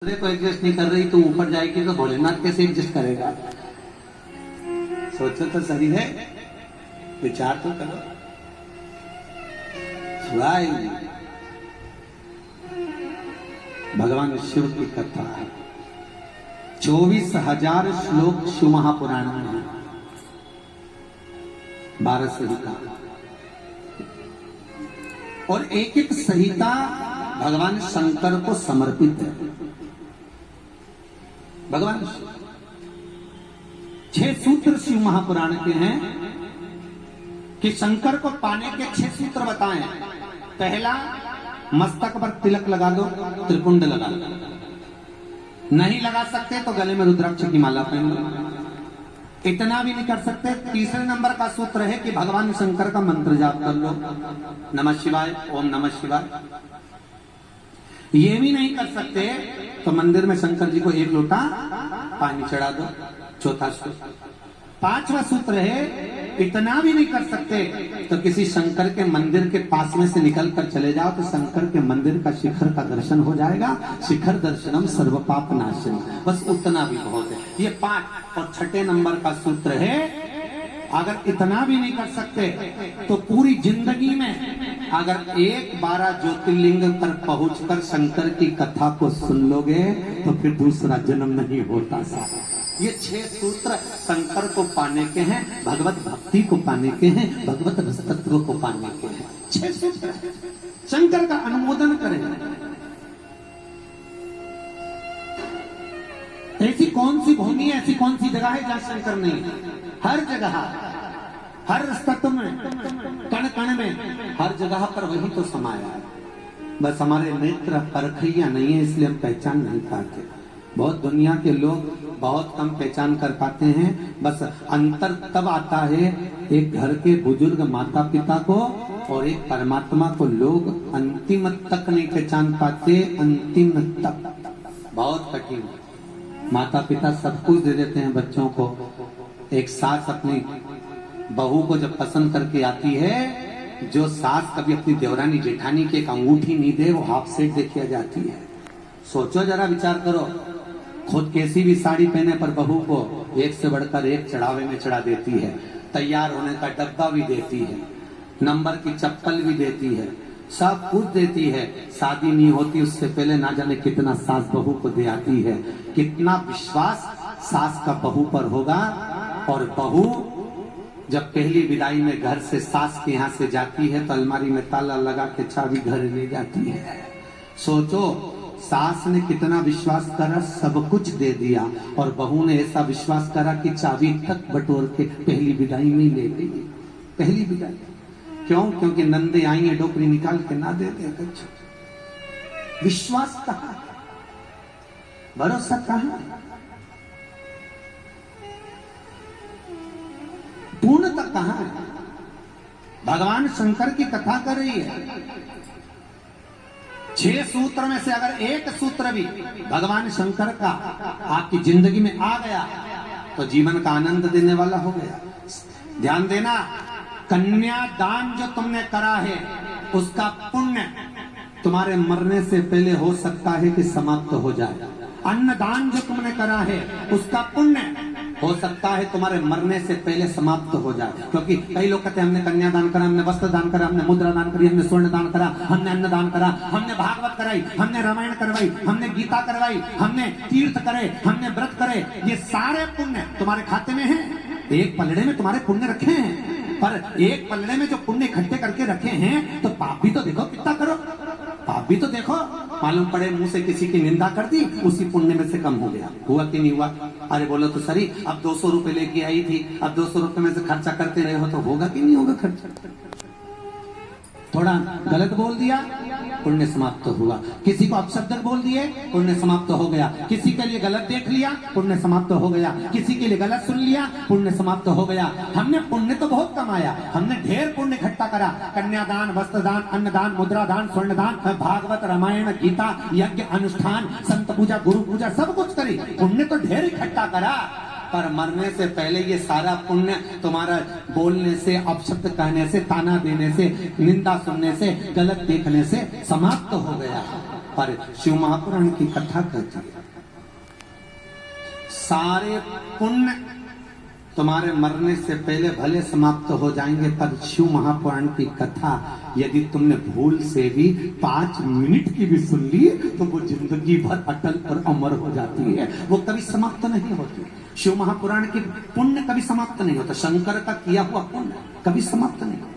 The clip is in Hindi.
को एडजस्ट नहीं कर रही तो ऊपर जाएगी तो भोलेनाथ कैसे एडजस्ट करेगा? सोचो तो सही है, विचार तो करो। भगवान शिव की कथा है, 24,000 श्लोक शिव महापुराण में है, 12 संहिता और एक एक संहिता भगवान शंकर को समर्पित है। भगवान 6 सूत्र शिव महापुराण के हैं कि शंकर को पाने के 6 सूत्र बताएं। पहला, मस्तक पर तिलक लगा दो, त्रिपुंड लगा दो, नहीं लगा सकते तो गले में रुद्राक्ष की माला पहन लो। इतना भी नहीं कर सकते, तीसरे नंबर का सूत्र है कि भगवान शंकर का मंत्र जाप कर लो, नमः शिवाय, ओम नमः शिवाय। ये भी नहीं कर सकते तो मंदिर में शंकर जी को 1 लोटा पानी चढ़ा दो, चौथा सूत्र। 5वां सूत्र है, इतना भी नहीं कर सकते तो किसी शंकर के मंदिर के पास में से निकल कर चले जाओ तो शंकर के मंदिर का शिखर का दर्शन हो जाएगा। शिखर दर्शनम सर्व पाप नाशनम, बस उतना भी बहुत है। ये 5। और 6ठे नंबर का सूत्र है, अगर इतना भी नहीं कर सकते तो पूरी जिंदगी में अगर 12 ज्योतिर्लिंग पर पहुंचकर शंकर की कथा को सुन लोगे तो फिर दूसरा जन्म नहीं होता साहब। ये 6 सूत्र शंकर को पाने के हैं, भगवत भक्ति को पाने के हैं, भगवत रसतत्व को पाने के हैं। 6 सूत्र शंकर का अनुमोदन करें। ऐसी कौन सी भूमि, ऐसी कौन सी जगह है जहां शंकर नहीं? हर जगह, हर तत्व में, कण कण में, हर जगह पर वही तो समाया है। बस हमारे नेत्र परखिया नहीं है, इसलिए हम पहचान नहीं पाते। बहुत दुनिया के लोग बहुत कम पहचान कर पाते हैं। बस अंतर तब आता है एक घर के बुजुर्ग माता पिता को और एक परमात्मा को लोग अंतिम तक नहीं पहचान पाते। अंतिम तक बहुत कठिन है। माता पिता सब कुछ दे देते हैं बच्चों को। एक सास अपनी बहू को जब पसंद करके आती है, जो सास कभी अपनी देवरानी जेठानी की एक अंगूठी नहीं दे वो हाफ सेट देखी जाती है। सोचो जरा, विचार करो, खुद कैसी भी साड़ी पहने पर बहू को एक से बढ़कर एक चढ़ावे में चढ़ा देती है, तैयार होने का डब्बा भी देती है, नंबर की चप्पल भी देती है, सब कुछ देती है। शादी नहीं होती उससे पहले ना जाने कितना सास बहू को दे आती है। कितना विश्वास सास का बहू पर होगा। और बहू जब पहली विदाई में घर से सास के यहाँ से जाती है तो अलमारी में ताला लगा के चाबी घर ले जाती है। सोचो, सास ने कितना विश्वास करा, सब कुछ दे दिया, और बहू ने ऐसा विश्वास करा कि चाबी तक बटोर के पहली विदाई में ले गई। पहली विदाई क्यों? क्योंकि नंदे आई है, डोकरी निकाल के ना दे दे। विश्वास कहाँ, भरोसा कहाँ, पूर्णता कहाँ है? भगवान शंकर की कथा कर रही है। 6 सूत्र में से अगर एक सूत्र भी भगवान शंकर का आपकी जिंदगी में आ गया तो जीवन का आनंद देने वाला हो गया। ध्यान देना, कन्यादान जो तुमने करा है उसका पुण्य तुम्हारे मरने से पहले हो सकता है कि समाप्त हो जाए। अन्नदान जो तुमने करा है उसका पुण्य हो सकता है तुम्हारे मरने से पहले समाप्त हो जाए। क्योंकि कई लोग कहते हैं हमने कन्यादान करा, हमने वस्त्र दान करा, हमने मुद्रा दान करी, हमने स्वर्ण दान करा, हमने अन्न दान करा, हमने भागवत कराई, हमने रामायण करवाई, हमने गीता करवाई, हमने तीर्थ करे, हमने व्रत करे। ये सारे पुण्य तुम्हारे खाते में है। एक पलड़े में तुम्हारे पुण्य रखे हैं, पर एक पलड़े में जो पुण्य इकट्ठे करके रखे हैं तो पाप भी तो देखो कितना करो, पाप भी तो देखो। मालूम पड़े मुंह से किसी की निंदा कर दी, उसी पुण्य में से कम हो गया। हुआ कि नहीं हुआ? अरे बोलो तो सही, अब 200 रुपए लेके आई थी, अब 200 रुपए में से खर्चा करते रहे हो तो होगा कि नहीं होगा खर्चा? थोड़ा गलत बोल दिया, पुण्य समाप्त हुआ। किसी को अपशब्द बोल दिए, पुण्य समाप्त हो गया। किसी के लिए गलत देख लिया, पुण्य समाप्त हो गया। किसी के लिए गलत सुन लिया, पुण्य समाप्त हो गया। हमने पुण्य तो बहुत कमाया, हमने ढेर पुण्य इकट्ठा करा। कन्यादान, वस्त्रदान, अन्नदान, मुद्रादान, स्वर्णदान, भागवत, रामायण, गीता, यज्ञ, अनुष्ठान, संत पूजा, गुरु पूजा, सब कुछ करी, पुण्य तो ढेर इकट्ठा करा। पर मरने से पहले ये सारा पुण्य तुम्हारा बोलने से, अपशब्द कहने से, ताना देने से, निंदा सुनने से, गलत देखने से समाप्त हो गया। पर शिव महापुराण की कथा कहती है सारे पुण्य तुम्हारे मरने से पहले भले समाप्त हो जाएंगे, पर शिव महापुराण की कथा यदि तुमने भूल से भी 5 मिनट की भी सुन ली तो वो जिंदगी भर अटल और अमर हो जाती है, वो कभी समाप्त नहीं होती। शिव महापुराण की पुण्य कभी समाप्त नहीं होता, शंकर का किया हुआ पुण्य कभी समाप्त नहीं होता।